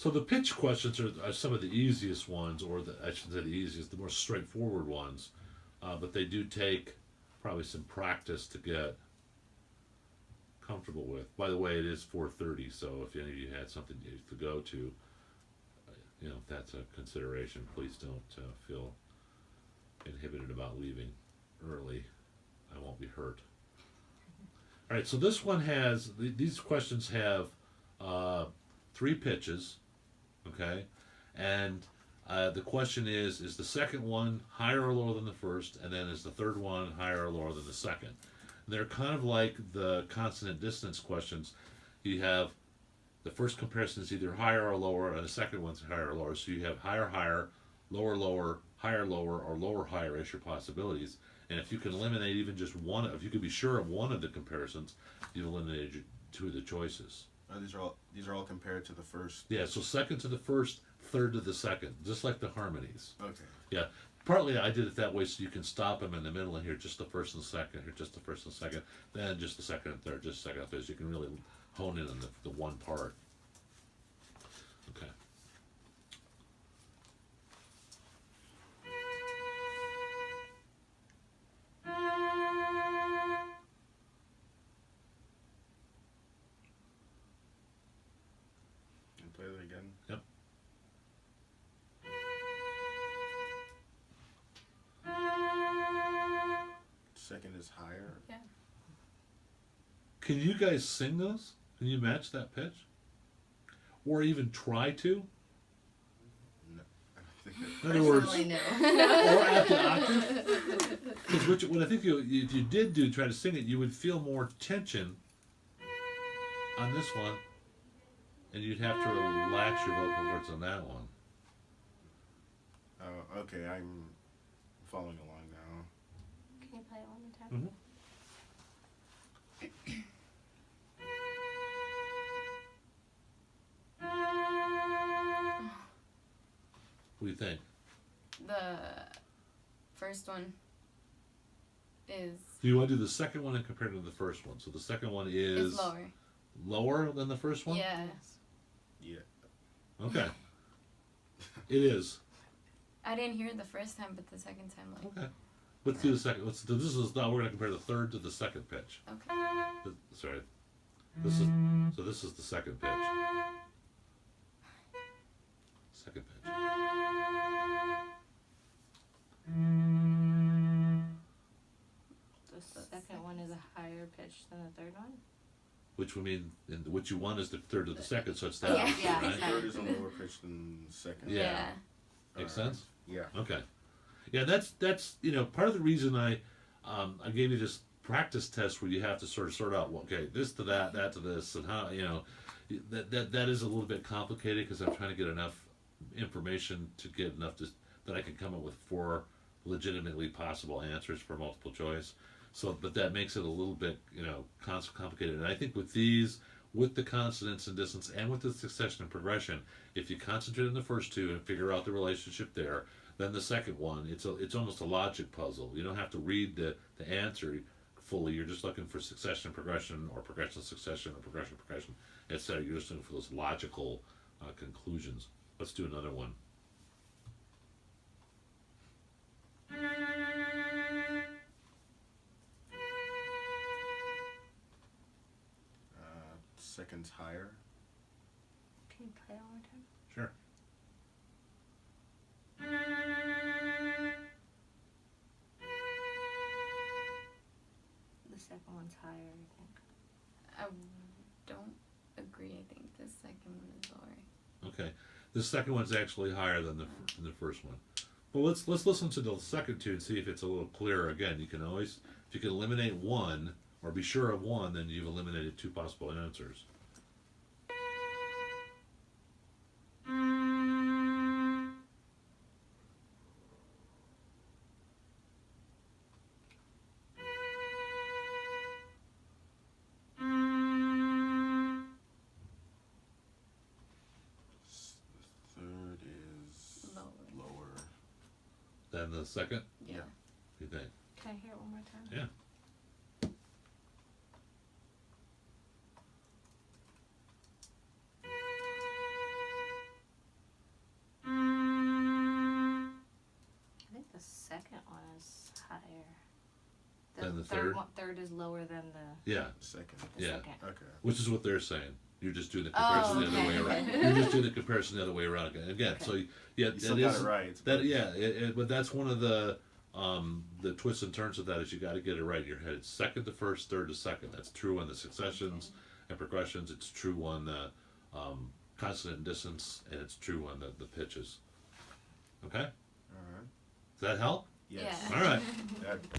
So the pitch questions are some of the easiest ones, or I shouldn't say the easiest, the more straightforward ones. But they do take probably some practice to get comfortable with. By the way, it is 4:30, so if any of you had something to go to, if that's a consideration, please don't feel inhibited about leaving early. I won't be hurt. All right, so this one has these questions have three pitches, okay, and the question is the second one higher or lower than the first, and then is the third one higher or lower than the second? And they're kind of like the consonant dissonance questions. You have the first comparison is either higher or lower, and the second one's higher or lower. So you have higher, higher, lower, lower, higher, lower, or lower, higher as your possibilities. And if you can eliminate even just one, if you can be sure of one of the comparisons, you've eliminated two of the choices. These are all compared to the first. Yeah, so second to the first, third to the second, just like the harmonies. Okay. Yeah, partly I did it that way so you can stop them in the middle and hear just the first and second, here just the first and second, then just the second and third, just the second and third. So you can really hone in on the one part. Okay. And play that again. Yep. Second is higher. Yeah. Can you guys sing those? Can you match that pitch? Or even try to? No, I don't think In other words, Personally, or no. at the octave? Because what I think if you did try to sing it, you would feel more tension on this one, and you'd have to relax your vocal cords on that one. Oh, okay. I'm following along now. Can you play it one more time? Mm-hmm. What do you think? The first one is Do you want to do the second one and compare it to the first one? So the second one is lower. lower than the first one? Yeah. Yeah. Okay. It is. I didn't hear it the first time, but the second time, like. Okay. Let's do the second. Let's do this is now we're gonna compare the third to the second pitch. Okay. Sorry. This is the second pitch. Second pitch. The second one is a higher pitch than the third one? Which would mean and what you want is the third to the second, so it's that Yeah. option, Yeah, right? exactly. Third is a lower pitch than the second. Yeah. Makes sense? Yeah. Okay. Yeah, that's part of the reason I gave you this practice test where you have to sort out well, okay, this to that, that to this, and how that is a little bit complicated because I'm trying to get enough information to get enough that I can come up with 4 legitimately possible answers for multiple choice. So, but that makes it a little bit complicated. And I think with these, with the consonants and dissonance, and with the succession and progression, if you concentrate on the first two and figure out the relationship there, then the second one, it's almost a logic puzzle. You don't have to read the answer fully. You're just looking for succession, progression, or progression, succession, or progression, progression, etc. You're just looking for those logical conclusions. Let's do another one. Second's higher. Can you play it one more time? Sure. The second one's higher, I think. I don't agree. I think the second one is lower. Okay. The second one's actually higher than the first one. Well, let's listen to the second two and see if it's a little clearer. Again, you can always, if you can eliminate one or be sure of one, then you've eliminated 2 possible answers. The third is Lower. lower. Then the second, Yeah. what do you think? Can I hear it one more time? Yeah. and the third. Third is lower than the Yeah, Second. yeah. second. Okay. Which is what they're saying. You're just doing the Oh, comparison the other way okay. around. You're just doing the comparison the other way around again. Okay. So yeah, You still that got is it right. that. Yeah, but that's one of the twists and turns of that is you got to get it right in your head. It's second to first, third to second. That's true on the successions and progressions. It's true on the consonant and dissonance, and it's true on the pitches. Okay, All right. does that help? Yes. Yeah. All right. That